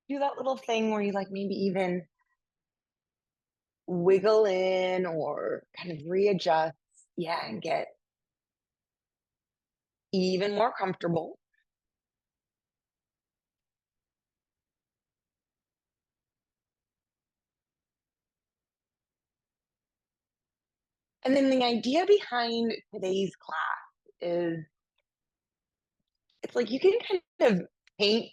do that little thing where you like maybe even wiggle in or kind of readjust. Yeah, and get even more comfortable. And then the idea behind today's class is it's like you can kind of paint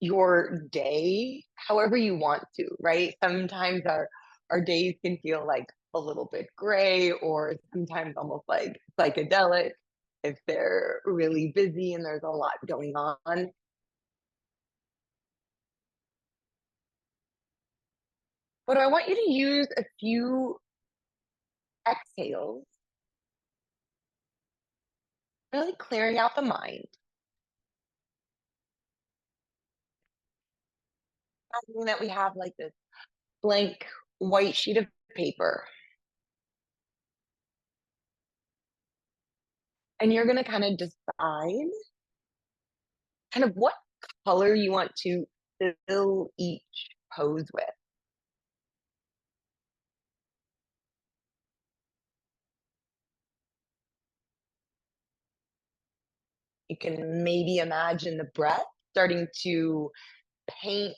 your day however you want to, right? Sometimes our days can feel like a little bit gray or sometimes almost like psychedelic if they're really busy and there's a lot going on. But I want you to use a few exhales, really clearing out the mind. Imagining that we have like this blank white sheet of paper, and you're going to kind of decide kind of what color you want to fill each pose with. You can maybe imagine the breath starting to paint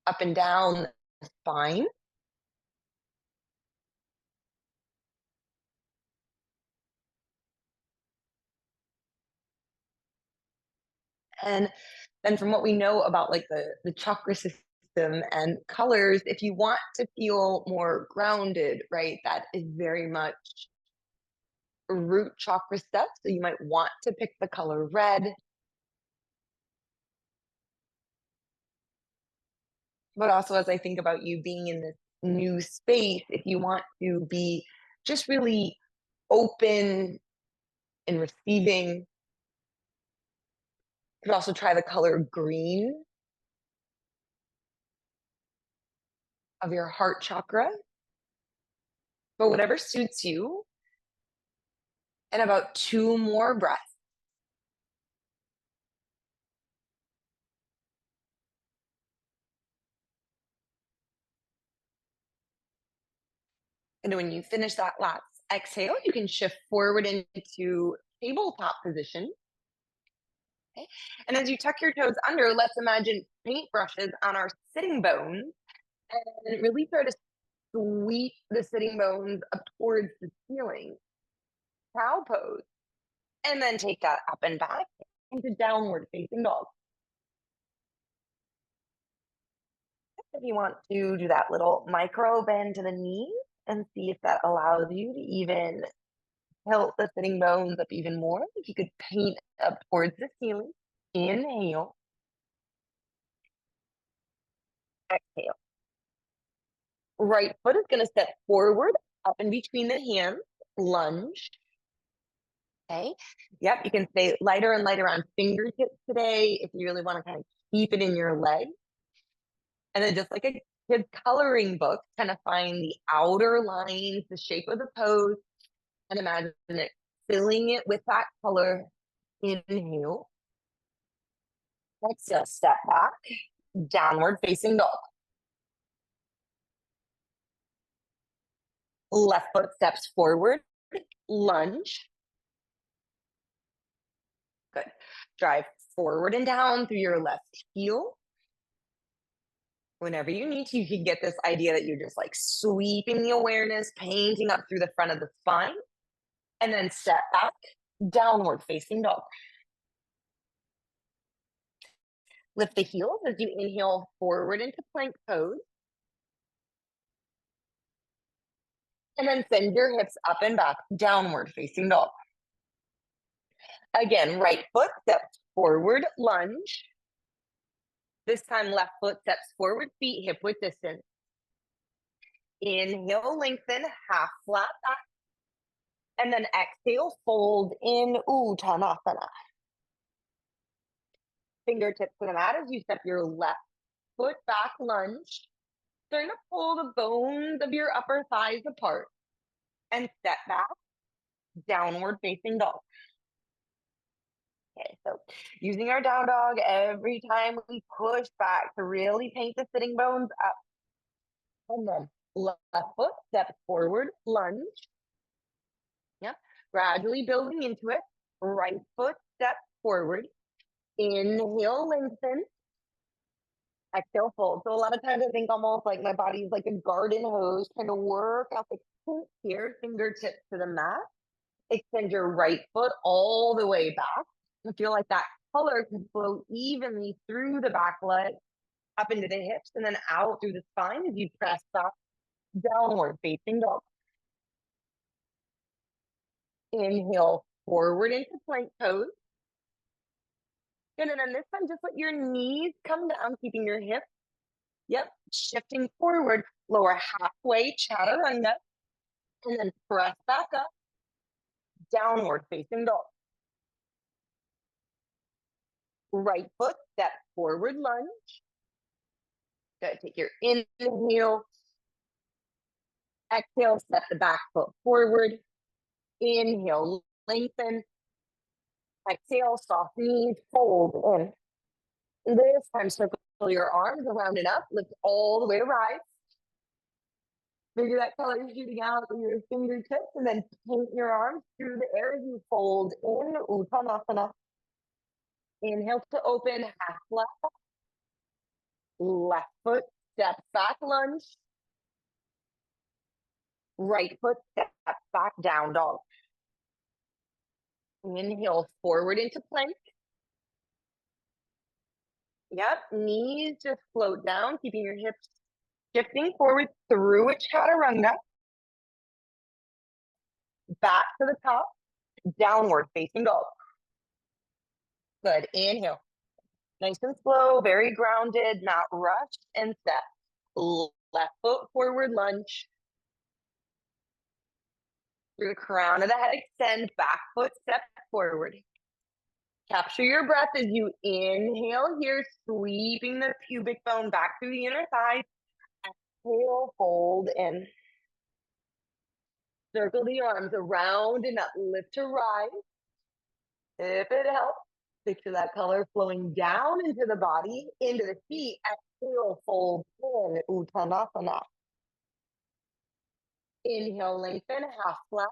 up and down the spine. And then from what we know about like the chakra system and colors, if you want to feel more grounded, right, that is very much root chakra stuff. So you might want to pick the color red. But also, as I think about you being in this new space, if you want to be just really open and receiving, you could also try the color green of your heart chakra, but whatever suits you. And about two more breaths. And when you finish that last exhale, you can shift forward into tabletop position. Okay. And as you tuck your toes under, let's imagine paintbrushes on our sitting bones and really try to sweep the sitting bones up towards the ceiling. Cow pose. And then take that up and back into downward facing dog. If you want to do that little micro bend to the knee and see if that allows you to even tilt the sitting bones up even more. If you could paint up towards the ceiling. Inhale, exhale. Right foot is going to step forward, up in between the hands, lunge. Okay. Yep. You can stay lighter and lighter on fingertips today if you really want to kind of keep it in your leg. And then just like a kid's coloring book, kind of find the outer lines, the shape of the pose, and imagine it filling it with that color. Inhale. Exhale, step back, downward facing dog. Left foot steps forward, lunge. Good. Drive forward and down through your left heel. Whenever you need to, you can get this idea that you're just like sweeping the awareness, painting up through the front of the spine, and then step back, downward facing dog. Lift the heels as you inhale forward into plank pose. And then send your hips up and back, downward facing dog. Again, right foot steps forward, lunge. This time, left foot steps forward, feet hip width distance. Inhale, lengthen, half flat back. And then exhale, fold in Uttanasana. Fingertips to the mat as you step your left foot back, lunge. Starting to pull the bones of your upper thighs apart. And step back, downward facing dog. Okay, so using our down dog every time we push back to really paint the sitting bones up. And then left foot, step forward, lunge. Yeah, gradually building into it. Right foot, step forward. Inhale, lengthen. Exhale, fold. So a lot of times I think almost like my body's like a garden hose, trying to work out the kinks here, fingertips to the mat. Extend your right foot all the way back. And feel like that color can flow evenly through the back leg, up into the hips, and then out through the spine as you press up, downward facing dog. Inhale, forward into plank pose. Good, and then this time, just let your knees come down, keeping your hips. Yep, shifting forward, lower halfway, chaturanga, and then press back up, downward facing dog. Right foot, step forward, lunge. Good, take your inhale. Exhale, step the back foot forward. Inhale, lengthen. Exhale, soft knees, fold in. This time, circle your arms around and up, lift all the way to rise. Figure that color shooting out through your fingertips, and then paint your arms through the air as you fold in Uttanasana. Inhale to open, half left. Left foot, step back, lunge. Right foot, step back, down dog. Inhale, forward into plank. Yep, knees just float down, keeping your hips shifting forward through a chaturanga. Back to the top, downward facing dog. Good, inhale. Nice and slow, very grounded, not rushed, and step. Left foot forward, lunge. Through the crown of the head, extend, back foot, step forward. Capture your breath as you inhale here, sweeping the pubic bone back through the inner thigh. Exhale, fold in. Circle the arms around and up, lift to rise. If it helps, picture that color flowing down into the body, into the feet. Exhale, fold in, Uttanasana. Inhale, lengthen, half flat.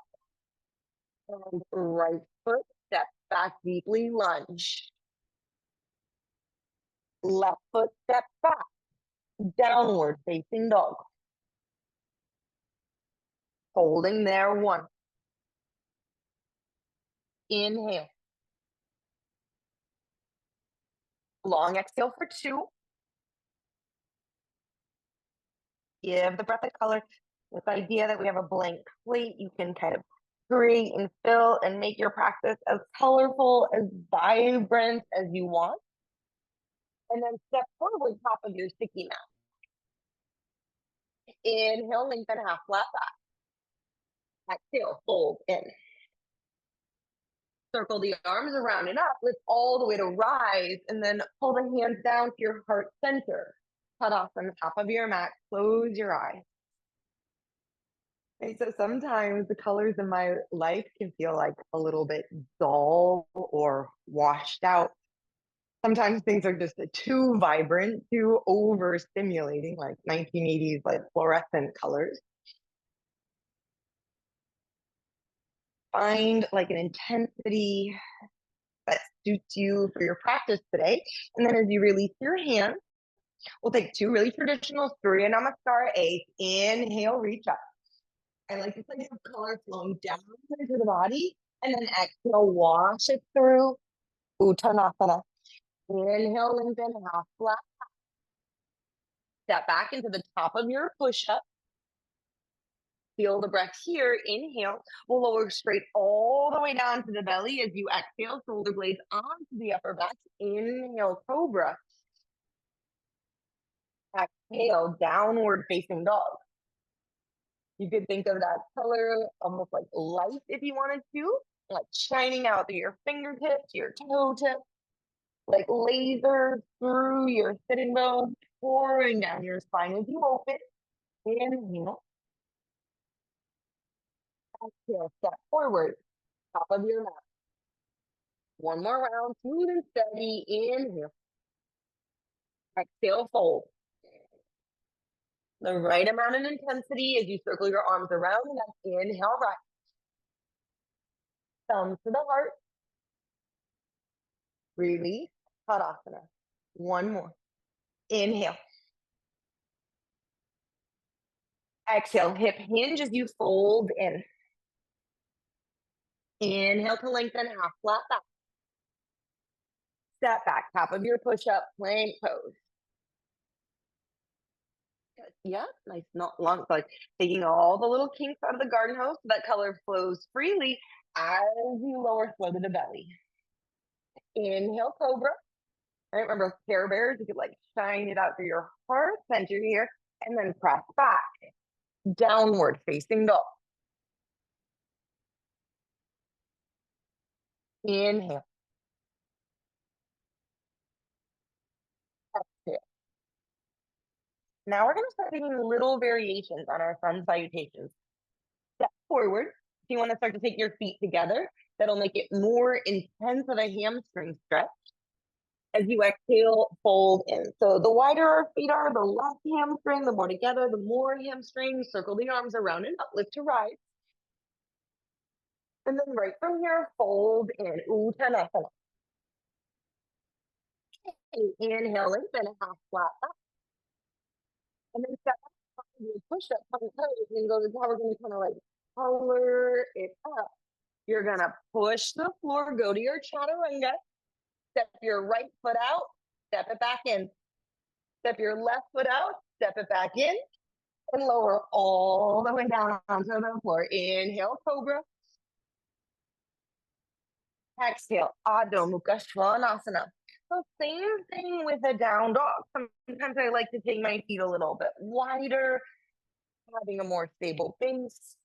And right foot, step back deeply, lunge. Left foot, step back, downward facing dog. Holding there, one. Inhale. Long exhale for two. Give the breath a color. This idea that we have a blank slate, you can kind of create and fill and make your practice as colorful, as vibrant as you want. And then step forward, top of your sticky mat. Inhale, lengthen half flat back. Exhale, fold in. Circle the arms around and up, lift all the way to rise, and then pull the hands down to your heart center. Cut off from the top of your mat, close your eyes. Okay, so sometimes the colors in my life can feel like a little bit dull or washed out. Sometimes things are just too vibrant, too overstimulating, like 1980s, like fluorescent colors. Find like an intensity that suits you for your practice today. And then as you release your hands, we'll take two really traditional Surya Namaskara 8. Inhale, reach up. I like this idea of color flowing down into the body. And then exhale, wash it through Uttanasana. Inhale, lengthen, half flat. Step back into the top of your push-up. Feel the breath here. Inhale. We'll lower straight all the way down to the belly as you exhale. Shoulder blades onto the upper back. Inhale, cobra. Exhale, downward facing dog. You could think of that color almost like light if you wanted to, like shining out through your fingertips, your toe tips, like laser through your sitting bone, pouring down your spine as you open. Inhale. Exhale, step forward, top of your mat. One more round, smooth and steady. Inhale. Exhale, fold. The right amount of intensity as you circle your arms around and up. Inhale, right. Thumb to the heart. Release. Tadasana. One more. Inhale. Exhale, hip hinge as you fold in. Inhale to lengthen, half flat back. Step back, top of your push-up, plank pose. Good. Yeah, nice, not long, like taking all the little kinks out of the garden hose so that color flows freely as you lower slow to the belly. Inhale, cobra. All right, remember, Care Bears, you could like shine it out through your heart center here, and then press back. Downward facing dog. Inhale. Exhale. Now we're going to start taking little variations on our sun salutations. Step forward. If you want to start to take your feet together, that'll make it more intense of a hamstring stretch. As you exhale, fold in. So the wider our feet are, the less hamstring, the more together, the more hamstring. Circle the arms around and uplift to rise. And then right from here, fold in. Uttanasana. Inhale, lengthen, half flat back. And then step back, push up, push toes, and go to how we're going to kind of like color it up. You're going to push the floor, go to your chaturanga, step your right foot out, step it back in. Step your left foot out, step it back in, and lower all the way down onto the floor. Inhale, cobra. Exhale, Adho Mukha Svanasana. So same thing with a down dog. Sometimes I like to take my feet a little bit wider, having a more stable base.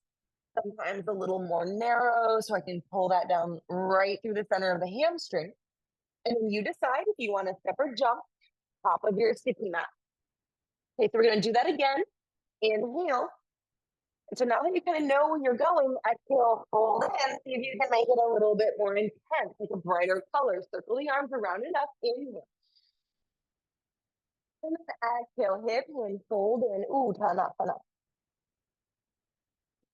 Sometimes a little more narrow, so I can pull that down right through the center of the hamstring. And then you decide if you want to step or jump top of your sticky mat. Okay, so we're going to do that again. Inhale. And so now that you kind of know where you're going, exhale, fold in, see if you can make it a little bit more intense, like a brighter color. Circle the arms around and up. Inhale. And then exhale, hip and fold in. Uttanasana.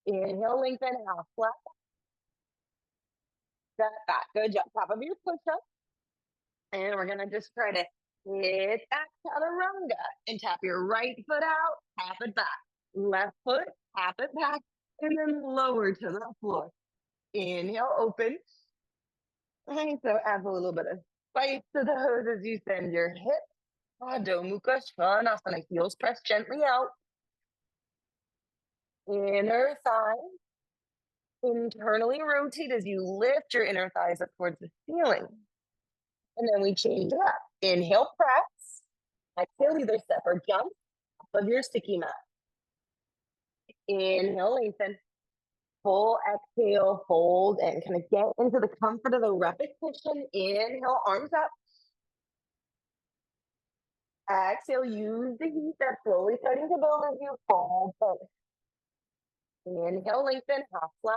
Inhale, lengthen, half flat. Step back. Good job. Top of your push-up. And we're going to just try to hit that chaturanga and tap your right foot out, tap it back. Left foot, tap it back, and then lower to the floor. Inhale, open. Okay, so add a little bit of spice to the hose as you send your hips. Adho Mukha Svanasana. Heels press gently out. Inner thigh. Internally rotate as you lift your inner thighs up towards the ceiling. And then we change it up. Inhale, press. Exhale, either step or jump off of your sticky mat. Inhale, lengthen. Full exhale, fold, and kind of get into the comfort of the repetition. Inhale, arms up. Exhale, use the heat that's slowly starting to build as you fold. Inhale, lengthen, half flat.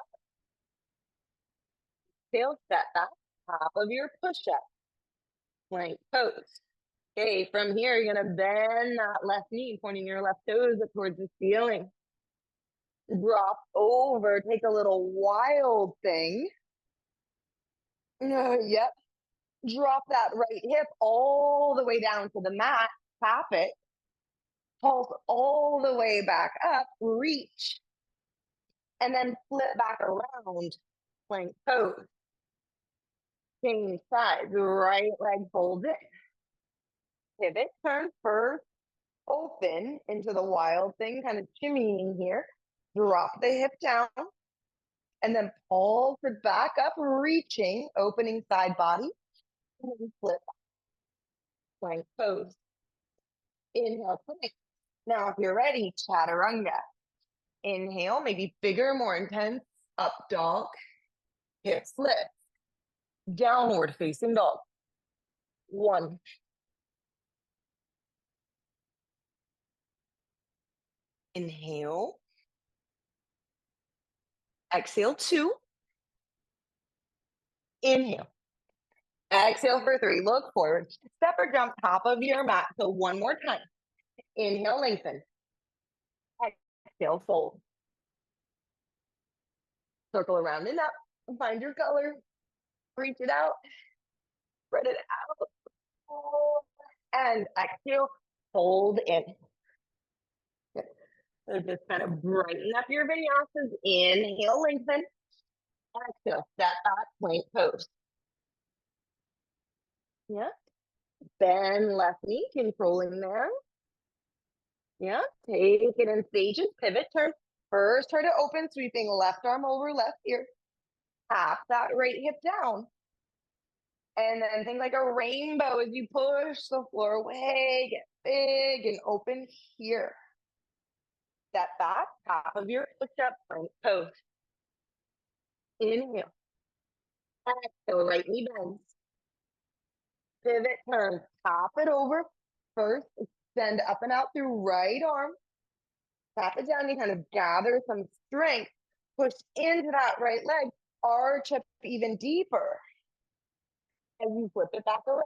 Exhale, step back, top of your push-up. Plank pose. Okay, from here, you're going to bend that left knee, pointing your left toes up towards the ceiling. Drop over, take a little wild thing. Yep. Drop that right hip all the way down to the mat, tap it, pulse all the way back up, reach, and then flip back around, plank pose. Change sides, right leg folds in. Pivot, turn first, open into the wild thing, kind of shimmying here. Drop the hip down, and then pulse it back up, reaching, opening side body, and then flip back. Plank pose. Inhale, plank. Now, if you're ready, chaturanga. Inhale, maybe bigger, more intense, up dog, hips lift, downward facing dog. 1. Inhale. Exhale, 2. Inhale. Exhale for 3. Look forward. Step or jump top of your mat. So one more time. Inhale, lengthen. Exhale, fold. Circle around and up. Find your color. Reach it out. Spread it out. And exhale, fold in. Good. So just kind of brighten up your vinyasas. Inhale, lengthen. Exhale, step back, plank pose. Yeah. Bend left knee, controlling there. Yeah. Take it in stages. Pivot, turn. First, try to open, sweeping left arm over left ear. Tap that right hip down. And then think like a rainbow as you push the floor away, get big and open here. Step back, top of your push-up, plank pose. Inhale. Exhale, right knee bends. Pivot, turn, top it over. First, extend up and out through right arm. Tap it down, you kind of gather some strength. Push into that right leg, arch up even deeper. As you flip it back around.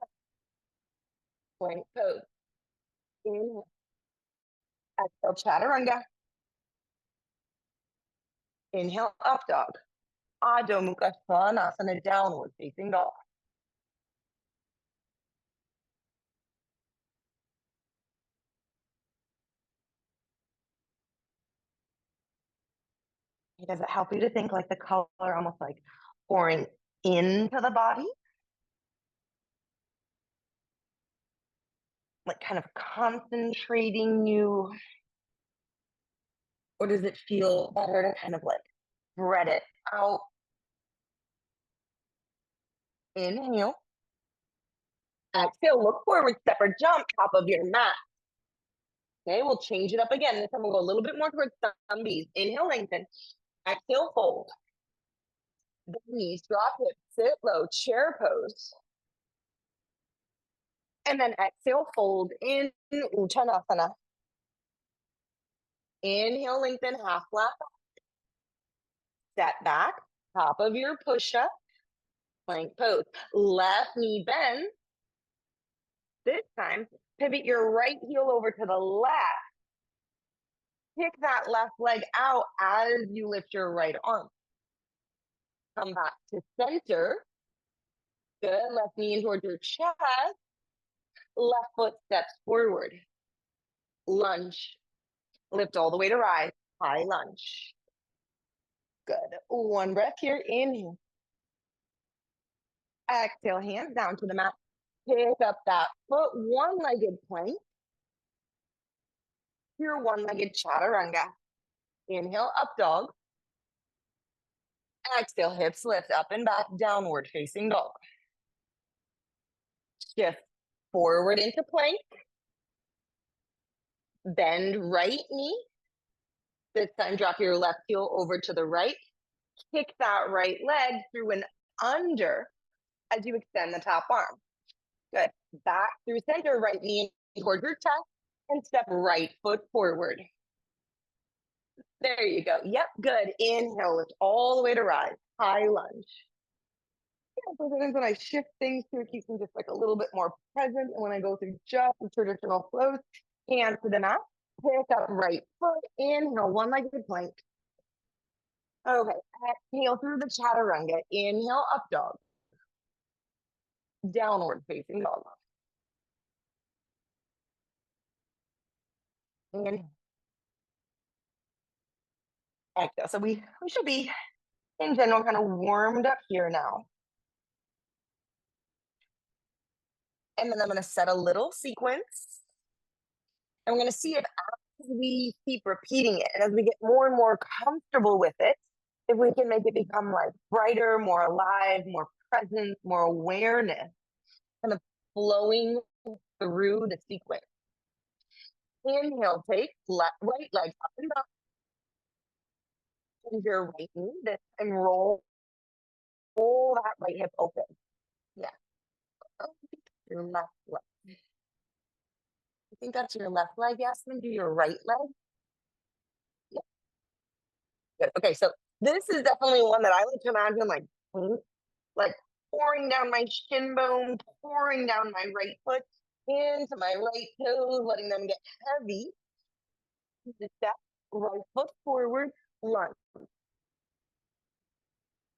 Plank pose. Inhale. Exhale, chaturanga. Inhale, up dog. Adho Mukha Svanasana, downward facing dog. Does it help you to think like the color almost like pouring into the body? Like kind of concentrating you? Or does it feel better to kind of like spread it out? Inhale. Exhale, look forward, step or jump, top of your mat. Okay, we'll change it up again. This time we'll go a little bit more towards thumb B's. Inhale, lengthen. Exhale, fold. The knees drop, hips sit low, chair pose. And then exhale, fold in Uttanasana. Inhale, lengthen, half flat back. Step back, top of your push-up, plank pose. Left knee bends. This time, pivot your right heel over to the left. Kick that left leg out as you lift your right arm. Come back to center. Good. Left knee in towards your chest. Left foot steps forward. Lunge. Lift all the way to rise. High lunge. Good. One breath here. Inhale. Exhale, hands down to the mat. Pick up that foot, one-legged plank. Your one-legged chaturanga. Inhale, up dog. Exhale, hips lift up and back, downward facing dog. Shift forward into plank. Bend right knee. This time, drop your left heel over to the right. Kick that right leg through and under as you extend the top arm. Good. Back through center, right knee towards your chest, and step right foot forward. There you go. Yep, good. Inhale, lift all the way to rise. High lunge. Yeah, sometimes when I shift things to keep them just like a little bit more present, and when I go through just the traditional flows, hands to the mat, pick up right foot, inhale, one-legged plank. Okay, exhale through the chaturanga. Inhale, up dog. Downward facing dog. And exhale. So we should be, in general, kind of warmed up here now. And then I'm going to set a little sequence. And we're going to see if as we keep repeating it, and as we get more and more comfortable with it, if we can make it become like brighter, more alive, more present, more awareness, kind of flowing through the sequence. Inhale, take right leg up and down. And your right knee, this, and roll that right hip open. Yeah. Your left leg. I think that's your left leg, Yasmin. Do your right leg. Yeah. Good. Okay, so this is definitely one that I like to imagine like pouring down my shin bone, pouring down my right foot into my right toes, letting them get heavy. Step, right foot forward, lunge.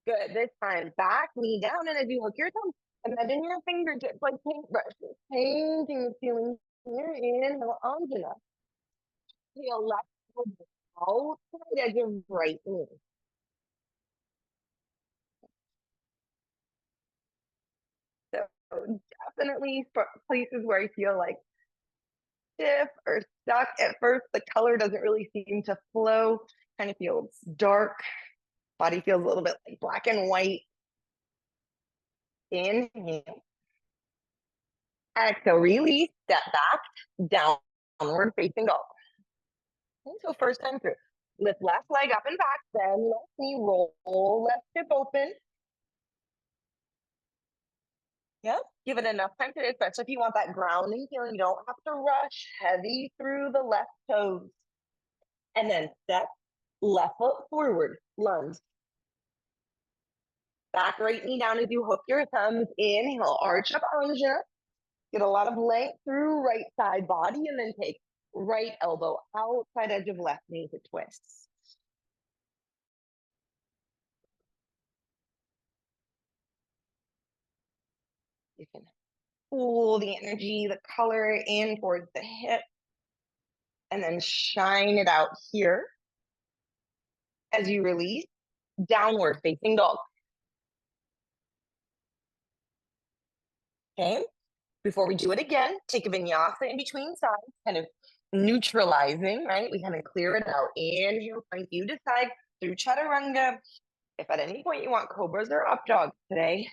Good. This time, back knee down, and as you hook your thumbs, imagine your fingertips like paintbrushes, painting the ceiling here. Inhale, Anjana. Heel left elbow outside edge of right knee. So definitely for places where I feel like stiff or stuck at first, the color doesn't really seem to flow, kind of feels dark. Body feels a little bit like black and white. Inhale. Exhale, release, step back, downward facing dog. Okay, so first time through. Lift left leg up and back, then left knee roll, left hip open. Yep, give it enough time to especially if you want that grounding feeling. You don't have to rush heavy through the left toes. And then step left foot forward, lunge. Back right knee down as you hook your thumbs. Inhale, arch up, Anjana. Get a lot of length through right side body, and then take right elbow outside edge of left knee to twist. You can pull the energy, the color in towards the hip, and then shine it out here as you release, downward facing dog. Okay, before we do it again, take a vinyasa in between sides, kind of neutralizing, right? We kind of clear it out. Inhale, plank. You decide through chaturanga. If at any point you want cobras or up dogs today,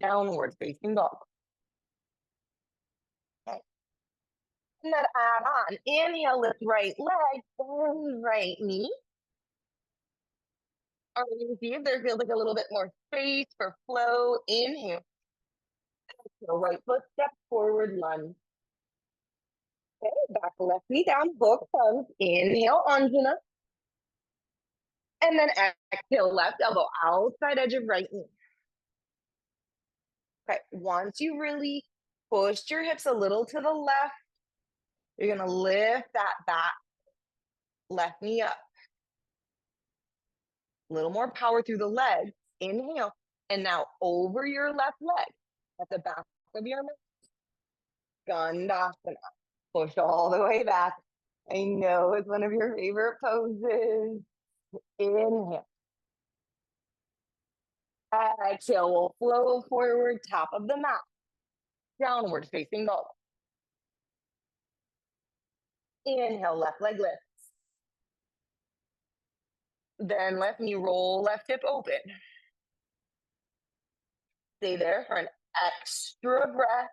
downward facing dog. Okay. And then add on. Inhale, lift right leg, bend right knee. Or you can see if there feels like a little bit more space for flow. Inhale. So right foot step forward, lunge. Okay, back left knee down, hook thumbs. Inhale, Anjana. And then exhale, left elbow outside edge of right knee. Okay, once you really push your hips a little to the left, you're gonna lift that back left knee up. A little more power through the legs. Inhale. And now over your left leg at the back of your mat. Skandasana. Push all the way back. I know it's one of your favorite poses. Inhale. Exhale, we'll flow forward, top of the mat. Downward facing dog. Inhale, left leg lifts. Then left knee roll, left hip open. Stay there for an extra breath.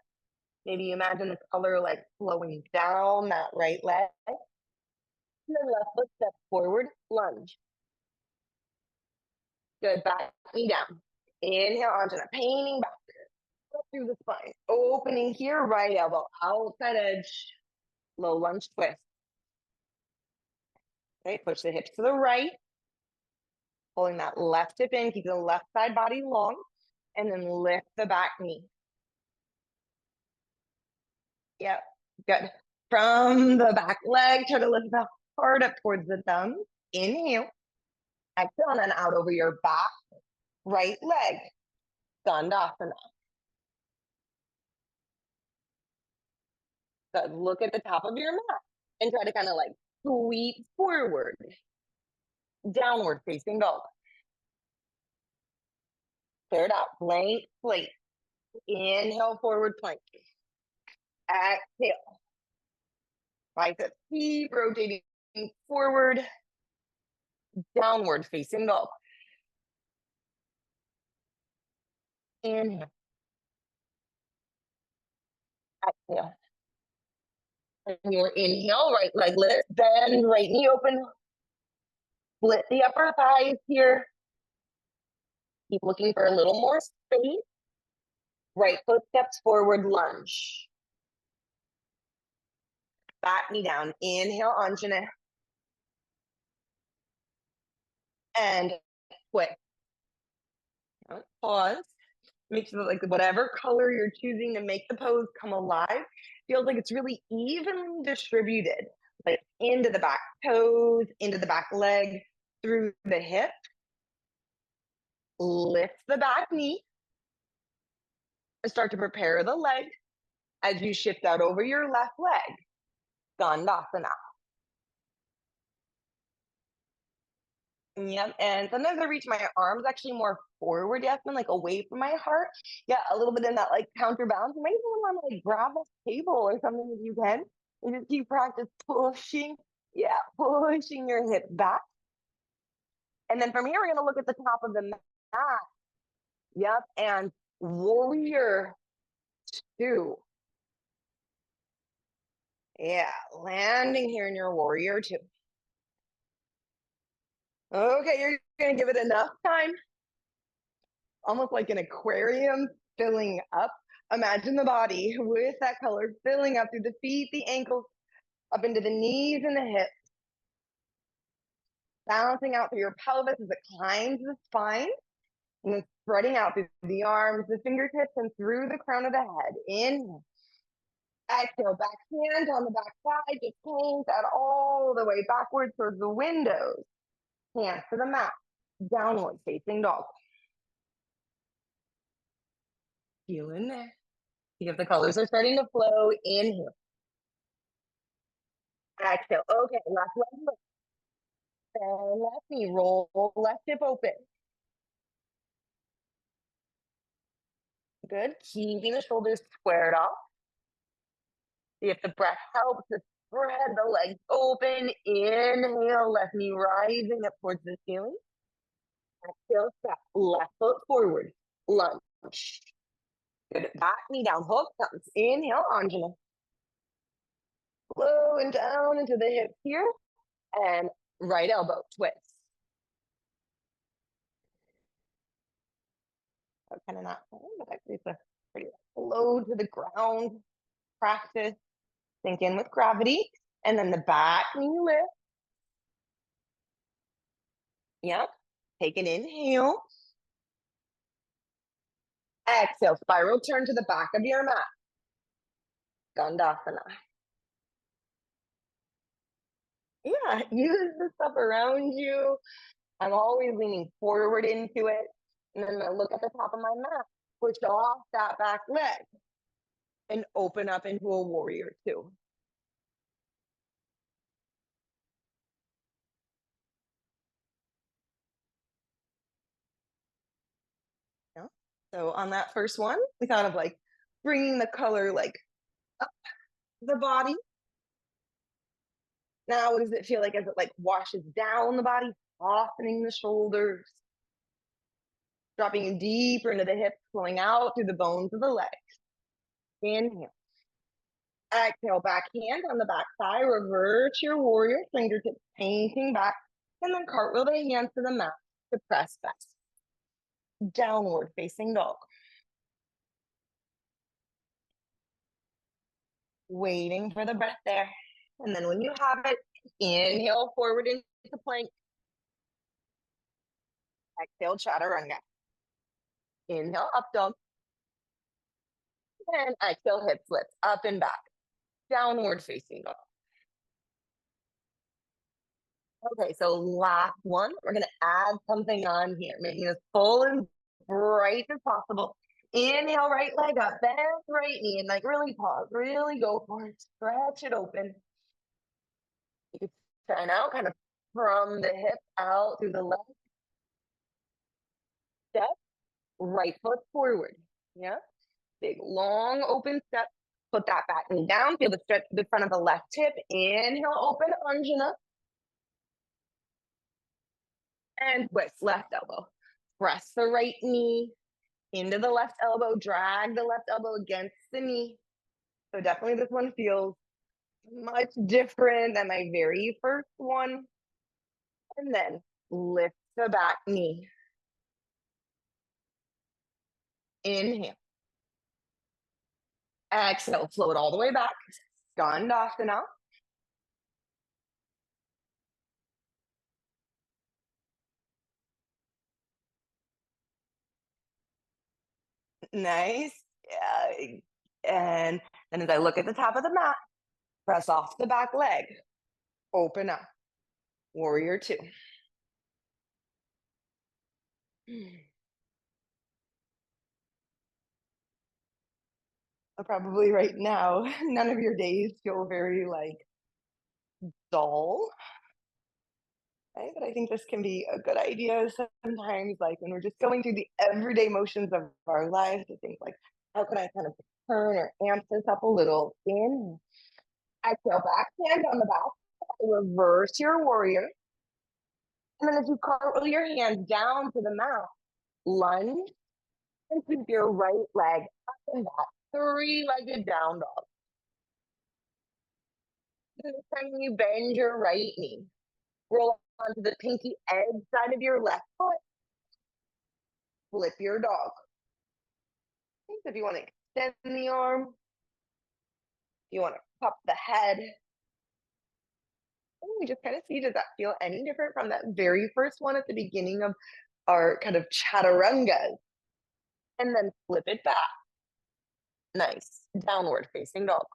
Maybe imagine the color like flowing down that right leg. And then left foot step forward, lunge. Good, back knee down. Inhale, Anjana, painting back through the spine. Opening here, right elbow outside edge, low lunge twist. Okay, push the hips to the right. Pulling that left hip in, keep the left side body long, and then lift the back knee. Yep, good. From the back leg, try to lift the heart up towards the thumb. Inhale. Exhale, and then out over your back, right leg. Skandasana. Good. Look at the top of your mat and try to kind of like sweep forward. Downward facing dog. Clear it out. Blank slate. Inhale, forward plank. Exhale. Biceps keep rotating forward. Downward facing dog. Inhale. Exhale. And your inhale, right leg lift, bend, right knee open. Split the upper thighs here. Keep looking for a little more space. Right foot steps forward, lunge. Back knee down. Inhale, Anjana. And twist. Pause. Make sure that like whatever color you're choosing to make the pose come alive feels like it's really evenly distributed, like into the back toes, into the back leg, through the hip. Lift the back knee and start to prepare the leg as you shift out over your left leg. Dandasana. Yep. And sometimes I reach my arms actually more forward, Yasmin, like away from my heart. Yeah, a little bit in that like counterbalance. You might even want to like grab a table or something if you can. And just keep practice pushing. Yeah, pushing your hip back. And then from here, we're gonna look at the top of the mat. Yep. And warrior 2. Yeah, landing here in your warrior 2. Okay, you're gonna give it enough time, almost like an aquarium filling up. Imagine the body with that color filling up through the feet, the ankles, up into the knees and the hips, balancing out through your pelvis as it climbs the spine, and then spreading out through the arms, the fingertips, and through the crown of the head. Inhale. Exhale, back hand on the back side, just pulling that all the way backwards towards the windows. Hands to the mat, downward facing dog. Feel in there. See if the colors are starting to flow. Inhale. Exhale. Okay, left leg lift. And left knee, roll left hip open. Good. Keeping the shoulders squared off. See if the breath helps to spread the legs open. Inhale, left knee rising up towards the ceiling. Exhale, step left foot forward. Lunge. Good. Back knee down. Hook thumbs. Inhale, Anjana. Slow and down into the hips here. And right elbow twist. So kind of not, but actually it's a pretty low to the ground practice. Sink in with gravity. And then the back knee lift. Yep. Take an inhale. Exhale, spiral turn to the back of your mat. Dandasana. Yeah, use the stuff around you. I'm always leaning forward into it. And then I look at the top of my mat, push off that back leg, and open up into a warrior 2. Yeah. So on that first one, we thought of like bringing the color like up the body. Now, what does it feel like as it like washes down the body, softening the shoulders, dropping deeper into the hips, flowing out through the bones of the legs. Inhale. Exhale, back hand on the back thigh, reverse your warrior, fingertips painting back, and then cartwheel the hands to the mat to press back. Downward facing dog. Waiting for the breath there. And then when you have it, inhale forward into plank. Exhale, chaturanga. Inhale, up dog. And exhale, hip flips, up and back. Downward facing dog. Okay, so last one, we're gonna add something on here, making this full and bright as possible. Inhale, right leg up, bend right knee, and like really pause, really go for it, stretch it open. You can turn out kind of from the hip out through the left step, right foot forward. Yeah, big long open step. Put that back knee down, feel the stretch to the front of the left hip. Inhale, open Anjana. And twist, left elbow. Press the right knee into the left elbow, drag the left elbow against the knee. So definitely this one feels much different than my very first one. And then lift the back knee. Inhale. Exhale, float all the way back. Dandasana. Nice. Yeah. And then as I look at the top of the mat, press off the back leg. Open up. Warrior two. Probably right now, none of your days feel very like dull. Right? But I think this can be a good idea sometimes, like when we're just going through the everyday motions of our lives, to think like, how can I kind of turn or amp this up a little? In, exhale, back hand on the back, reverse your warrior. And then as you cartwheel your hands down to the mat, lunge and keep your right leg up and back, three-legged down dog. And this time you bend your right knee, roll onto the pinky edge side of your left foot, flip your dog. So if you want to extend the arm, you want to pop the head. And we just kind of see, does that feel any different from that very first one at the beginning of our kind of chaturangas? And then flip it back. Nice. Downward facing dog.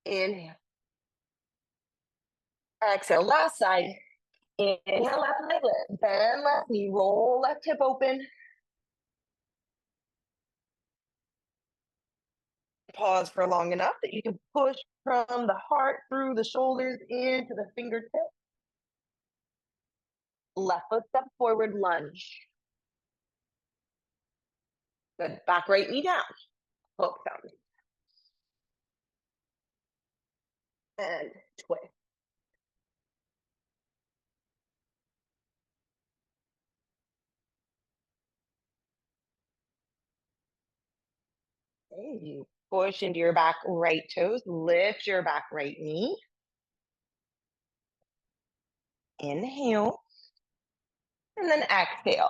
Inhale. Exhale, last side. Inhale, left leg lift. Bend left knee, roll left hip open. Pause for long enough that you can push from the heart through the shoulders into the fingertips. Left foot step forward, lunge. Good. Back right knee down. Hook thumb. And twist. Okay, you push into your back right toes, lift your back right knee. Inhale. And then exhale.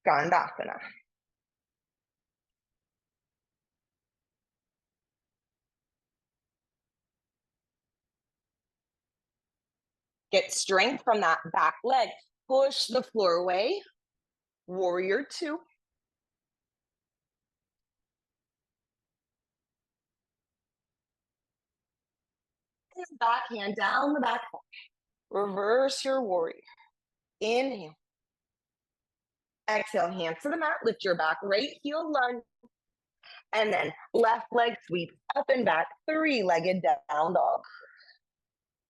Skandasana. Get strength from that back leg. Push the floor away. Warrior two. And back hand down the back. Reverse your warrior. Inhale. Exhale, hands to the mat. Lift your back right heel, lunge. And then left leg sweep up and back, three-legged down dog.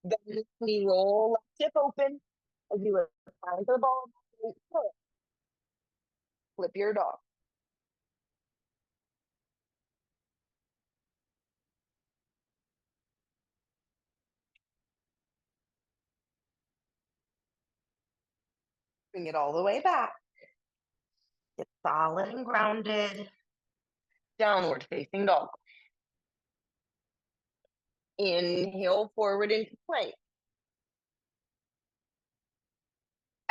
Then knee roll, left hip open. As you lift behind the ball, right foot. Flip your dog. Bring it all the way back. Get solid and grounded. Downward facing dog. Inhale forward into plank.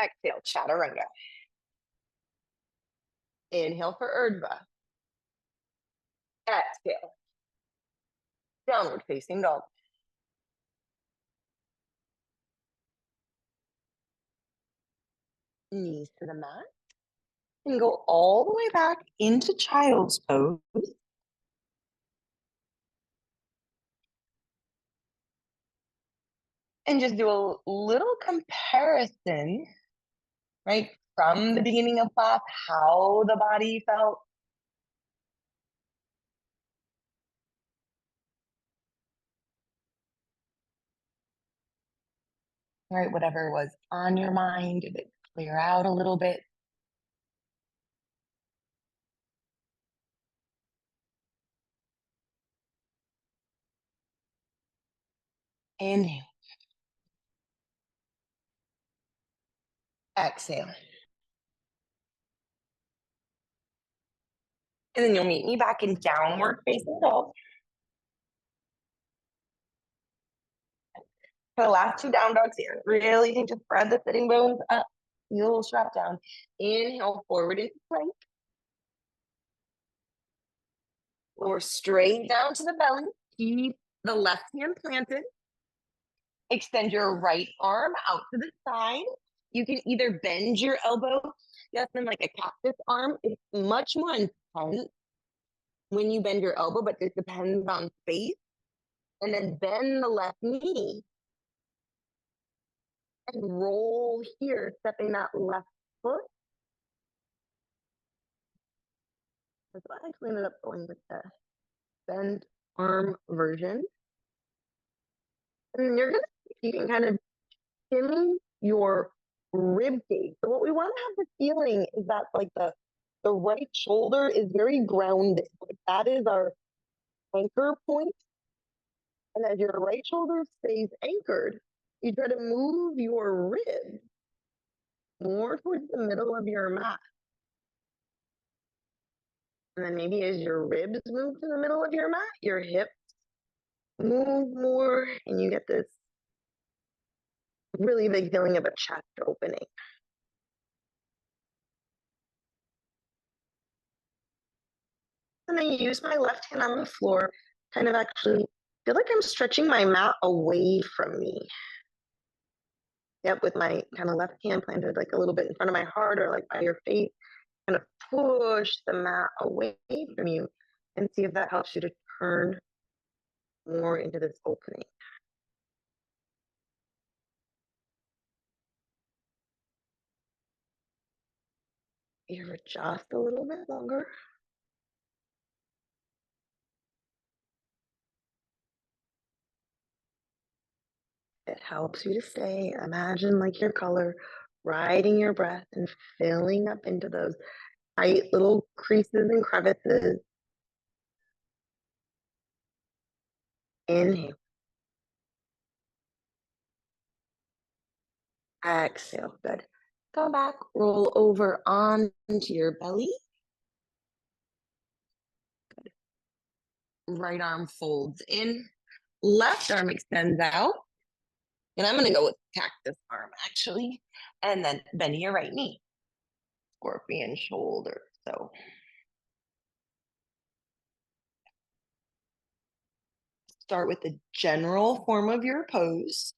Exhale, chaturanga. Inhale for urdhva. Exhale. Downward facing dog. Knees to the mat. And go all the way back into child's pose. And just do a little comparison, right? From the beginning of class, how the body felt. Right, whatever was on your mind, did it clear out a little bit? Inhale. Exhale. And then you'll meet me back in downward facing dog. For the last two down dogs here, really think to spread the sitting bones up, heels drop down. Inhale forward into plank. Lower straight down to the belly. Keep the left hand planted. Extend your right arm out to the side. You can either bend your elbow, yes, in like a cactus arm. It's much more intense when you bend your elbow, but it depends on space. And then bend the left knee and roll here, stepping that left foot. That's what I actually ended up going with the bend arm version. And you're gonna you can kind of shimmy your rib cage. So what we want to have the feeling is that like the right shoulder is very grounded. Like that is our anchor point. And as your right shoulder stays anchored, you try to move your rib more towards the middle of your mat. And then maybe as your ribs move to the middle of your mat, your hips move more, and you get this really big feeling of a chest opening. And I use my left hand on the floor, kind of actually feel like I'm stretching my mat away from me. Yep, with my kind of left hand planted like a little bit in front of my heart or like by your face, kind of push the mat away from you and see if that helps you to turn more into this opening. Here, just a little bit longer. It helps you to stay. Imagine like your color, riding your breath and filling up into those tight little creases and crevices. Inhale. Exhale. Good. Go back, roll over onto your belly. Good. Right arm folds in, left arm extends out. And I'm going to go with cactus arm actually. And then bend your right knee. Scorpion shoulder. So start with the general form of your pose.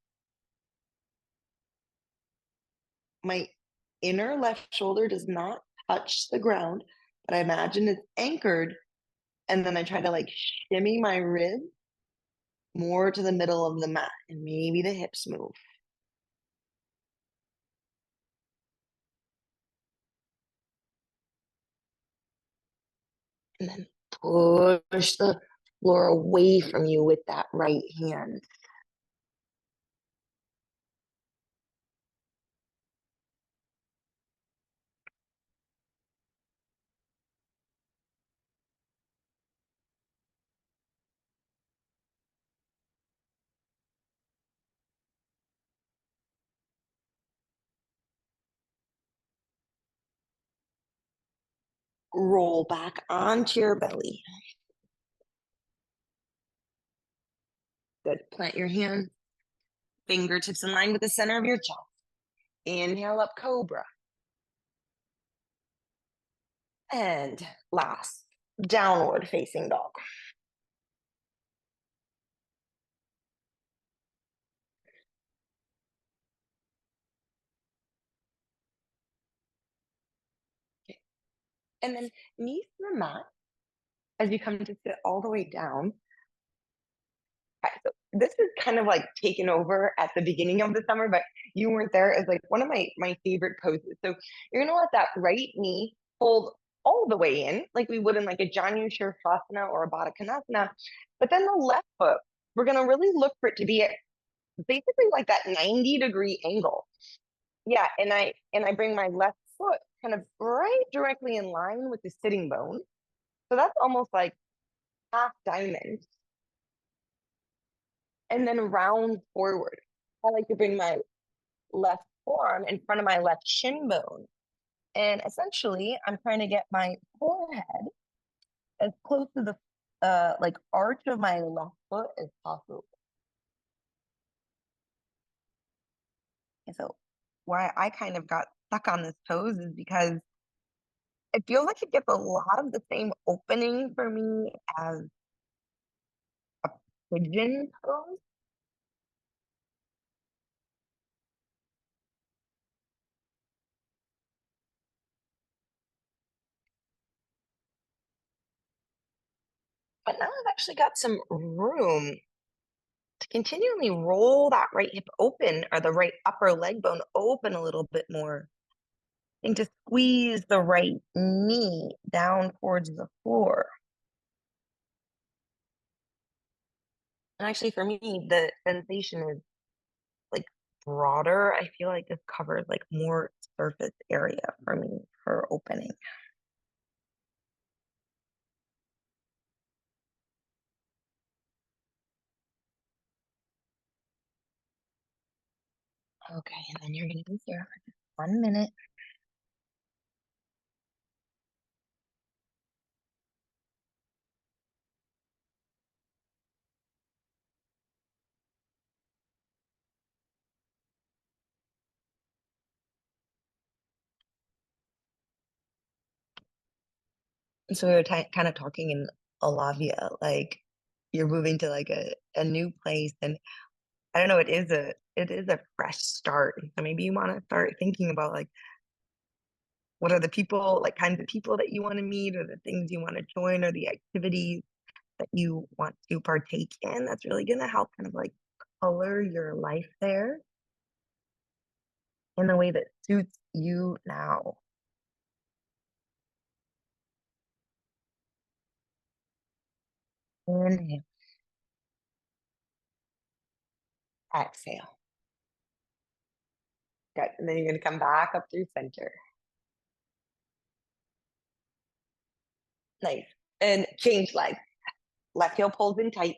My inner left shoulder does not touch the ground, but I imagine it's anchored. And then I try to like shimmy my rib more to the middle of the mat and maybe the hips move. And then push the floor away from you with that right hand. Roll back onto your belly. Good. Plant your hands, fingertips in line with the center of your chest. Inhale up, cobra. And last, downward facing dog. Okay. And then knees to the mat as you come to sit all the way down. Okay, so this is kind of like taken over at the beginning of the summer, but you weren't there. It's like one of my favorite poses. So you're gonna let that right knee hold all the way in, like we would in like a Janu Shirshasana or a Baddha Konasana. But then the left foot, we're gonna really look for it to be at basically like that 90-degree angle. Yeah, and I bring my left foot kind of right directly in line with the sitting bone. So that's almost like half diamond. And then round forward. I like to bring my left forearm in front of my left shin bone. And essentially, I'm trying to get my forehead as close to the like arch of my left foot as possible. And so why I kind of got stuck on this pose is because it feels like it gets a lot of the same opening for me as a pigeon pose. But now I've actually got some room to continually roll that right hip open or the right upper leg bone open a little bit more. And to squeeze the right knee down towards the floor. And actually, for me, the sensation is like broader. I feel like this covers like more surface area for me for opening. Okay, and then you're gonna be here for just 1 minute. And so we were kind of talking in Alavia, like you're moving to like a new place, and I don't know, it is a fresh start. So maybe you want to start thinking about like what are the people, like kinds of people that you want to meet, or the things you want to join, or the activities that you want to partake in. That's really going to help kind of like color your life there in the way that suits you now. Inhale, exhale. Good. And then you're going to come back up through center. Nice. And change legs. Left heel pulls in tight.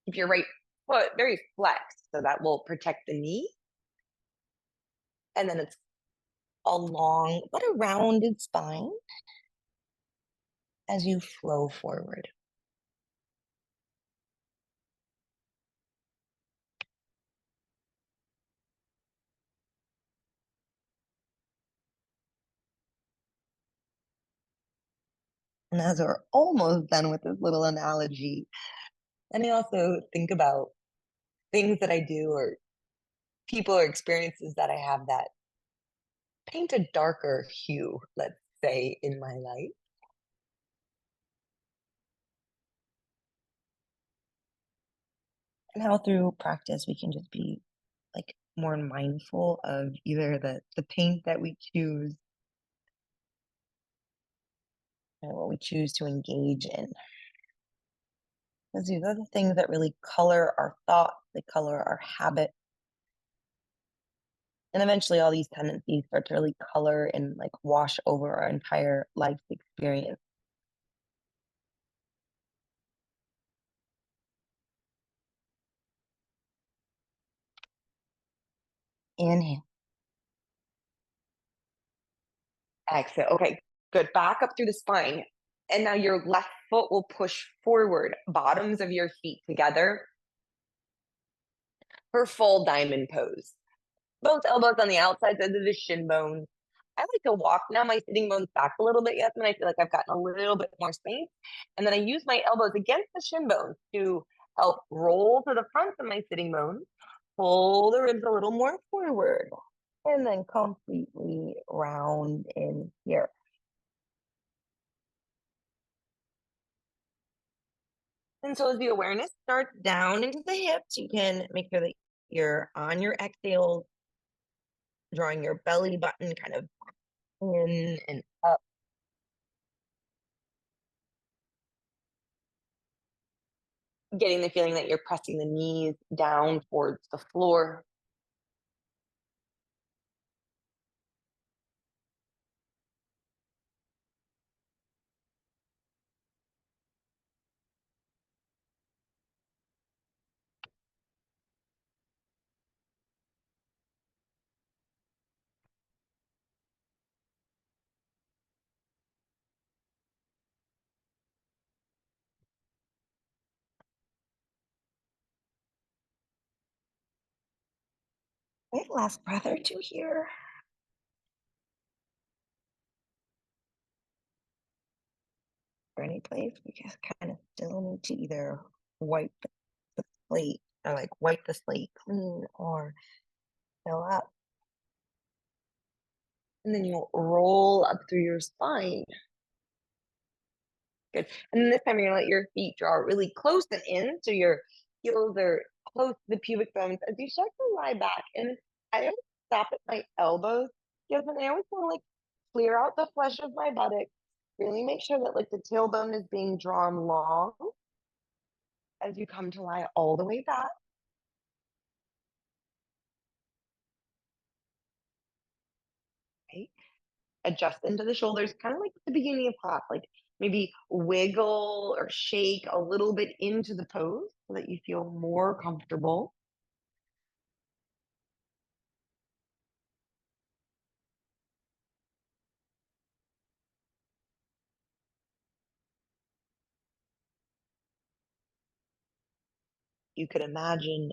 Keep your right foot very flexed so that will protect the knee. And then it's a long but a rounded spine as you flow forward. And as we're almost done with this little analogy, and I also think about things that I do or people or experiences that I have that paint a darker hue, let's say, in my life. And how through practice we can just be like more mindful of either the paint that we choose and what we choose to engage in. Because these are the things that really color our thoughts, they color our habits. And eventually all these tendencies start to really color and like wash over our entire life experience. Inhale. Exhale. Okay, good. Back up through the spine. And now your left foot will push forward, bottoms of your feet together for full diamond pose. Both elbows on the outsides of the shin bones. I like to walk now my sitting bones back a little bit, yes, and I feel like I've gotten a little bit more space. And then I use my elbows against the shin bones to help roll to the front of my sitting bones, pull the ribs a little more forward, and then completely round in here. And so as the awareness starts down into the hips, you can make sure that you're on your exhale, drawing your belly button kind of in and up. Getting the feeling that you're pressing the knees down towards the floor. Wait, last breath or two here. Or any place we just kind of still need to either wipe the slate or like wipe the slate clean or fill up. And then you'll roll up through your spine. Good. And then this time you're gonna let your feet draw really close and in, so your heels are close to the pubic bones as you start to lie back. And I always stop at my elbows because then I always want to like clear out the flesh of my buttock. Really make sure that like the tailbone is being drawn long as you come to lie all the way back. Right? Adjust into the shoulders, kind of like the beginning of class, like maybe wiggle or shake a little bit into the pose so that you feel more comfortable. You could imagine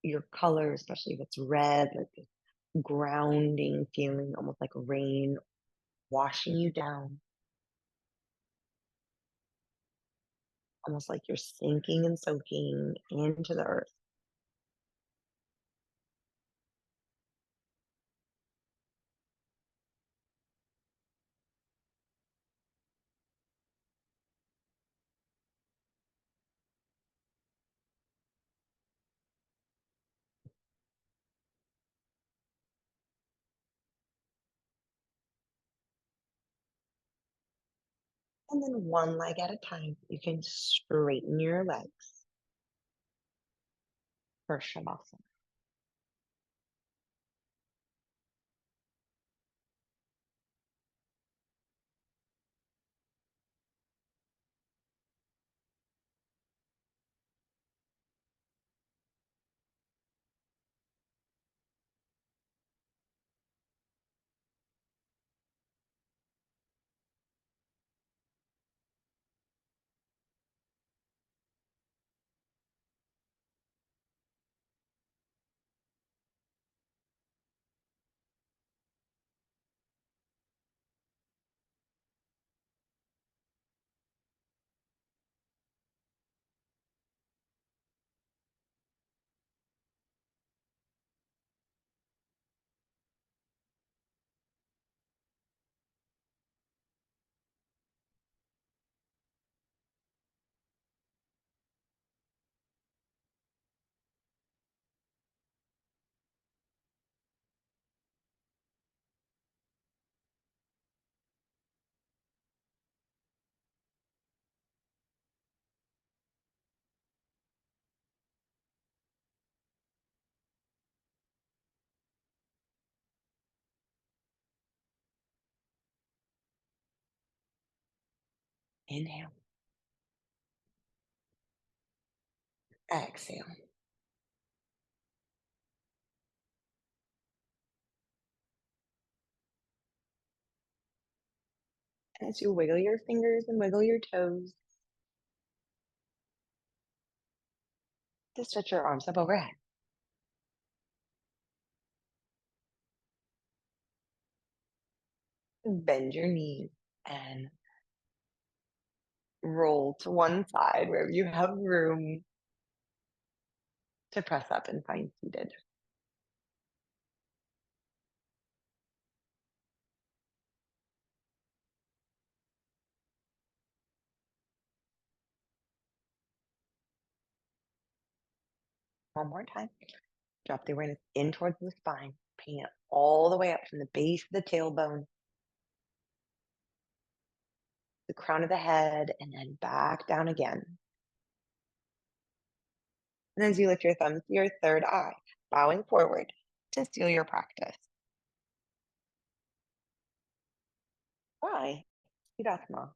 your color, especially if it's red, like this grounding feeling, almost like rain washing you down, almost like you're sinking and soaking into the earth. And then one leg at a time, you can straighten your legs for Shavasana. Inhale, exhale. And as you wiggle your fingers and wiggle your toes, just stretch your arms up overhead. Bend your knees and roll to one side wherever you have room to press up and find seated. One more time. Drop the awareness in towards the spine, bringing it all the way up from the base of the tailbone, the crown of the head, and then back down again. And as you lift your thumbs to your third eye, bowing forward to seal your practice. Why? Siddhartha.